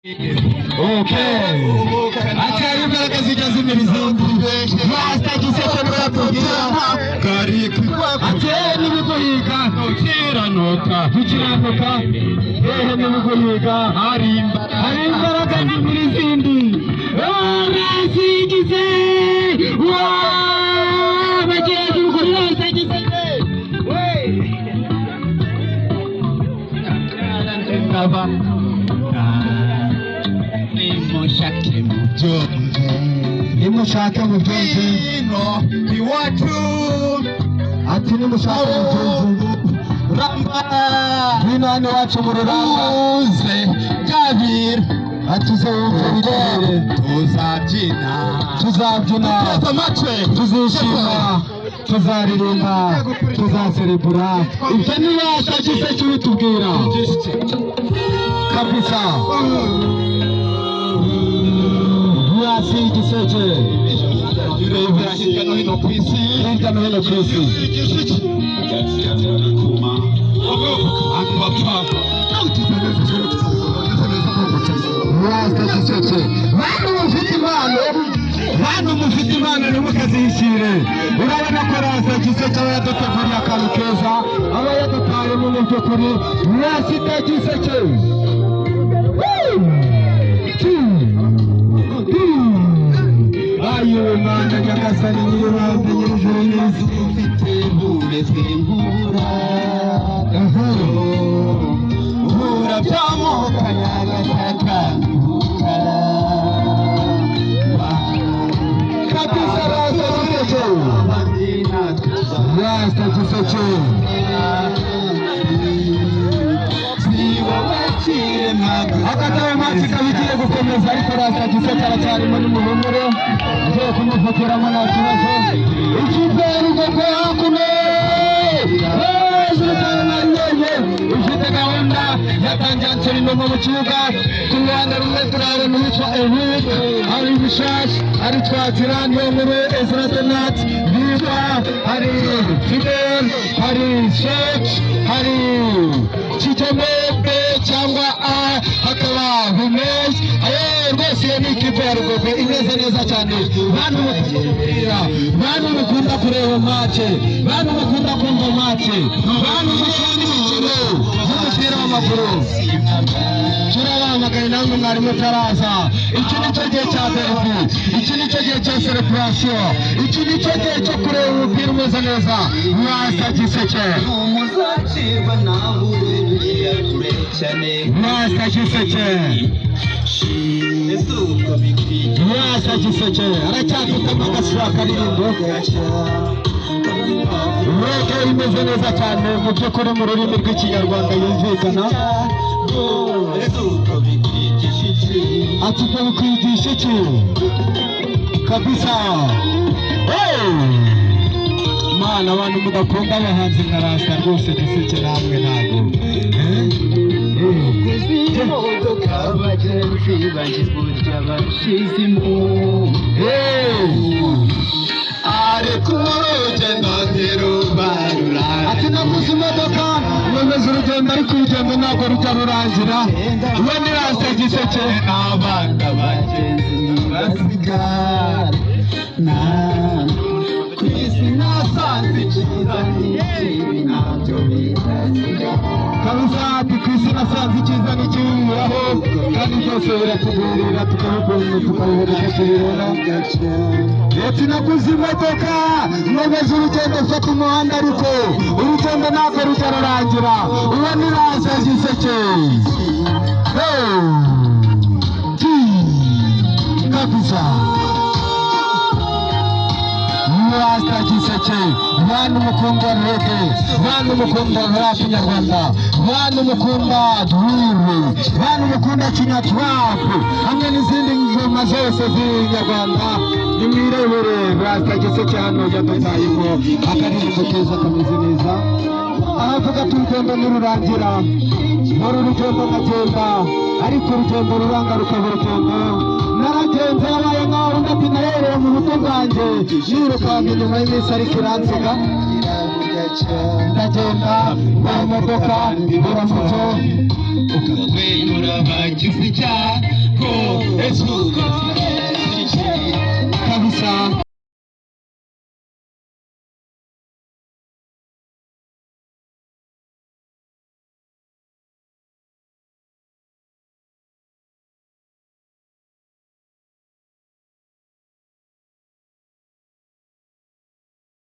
Okay. Acha imbaraga zijaze imirizindi. Rasta giseke n'abatugira. Kariki. Acha n'ibiguhiga. Ukiranuka. Hehe n'ibiguhiga. Hari imbaraga z'imirizindi. Rasta giseke. Bageze ukuri rasta giseke. Naba. Nimushake mubyonze iwacu ati nimushake mubyonze ramba binane wacu mu ruramba uze kabiri ati uzawukorere tuzabyina tuzishima tuzaririmba tuzaserebura ibyo niwasha giseke bitubwira kabisa Yasi giseke yurebera hirya no hino ku isi Rasta giseke bantu mufite impano nimukazihishire urabona ko Rasta giseke aba yaduteguriye akantu keza aba yadutaye mu by'ukuri Rasta giseke Ayo mana nyagasani nyir'ibanga nyir'ijuru n'isi ufite umeze nk'ubura by'amoko nyagasaka kabisa Rasta giseke akatawe matsi kabigiye gukomeza ariko Rasta giseke aracyarimo n'umuhumuro ugiye kumufotoramo nta kibazo ikipe y'urugoko hakuno hejuru cyane na nyeye ifite gahunda yatangiye Anselino mu kibuga ku ruhande rumwe turabona uwitwa Ehud hari Bishash hari Twatirani yo muri Ezra Donat Biba hari Fidel hari Sheikh hari Chitomebe cyangwa hakaba Humes rwose iyo ni ikipe ya Rugobe imeze neza cyane bantu mukunda kureba mace bantu mukunda kumva mace bantu mukunda imikino y'umupira w'amaguru turabahamagaye namwe mwari mutaraza iki ni cyo gihe cya derby iki ni cyo gihe cya celebration iki ni cyo gihe cyo kureba umupira umeze neza Rasta giseke Rasta giseke Rasta giseke aracyafitemo agasura karirimbo Rege imeze neza cyane mu by'ukuri mu rurimi rw'ikinyarwanda yumvikana ati kubikwigisha iki kabisa mana abantu mudakunda abahanzi nka Rasta rwose giseke namwe ntabwo imodoka abagenzi bagizwe abashizimo ariko urugendo ntirubarura ati naguze imodoka nkomeza urugendo ariko urugendo ntabwo rujya rurangira we ni Rasta giseke n'abana bagenzi basigara ku isi nasanze icyiza n'ikibi ntabyo bitagira kabisa ati ku isi nasanze icyiza n'ikiburaho kandi byose biratugurira tukabikunda tukabibona uko tubibona ati naguze imodoka nkomeza urugendo mfata umuhanda ariko urugendo ntabwo rujya rurangira uwo ni Rasta giseke kabisa Rasta giseke bantu mukunda reggae bantu mukunda rap nyarwanda bantu mukunda drill bantu mukunda kinyatrap hamwe n'izindi ngoma zose z'inyarwanda nimwirebere Rasta giseke hano yadutayemo akaririmbo keza kameze neza aravuga ati urugendo nirurangira muri urugendo nkagenda ariko urugendo ruranga rukaba urugendo naragenze yabaye nkaho undi ati nahereye mu buto bwanjye nirukanka inyuma y'iminsi ariko iransiga ndagenda mu modoka ibura moto ukatwenura bagize icyago, Yesu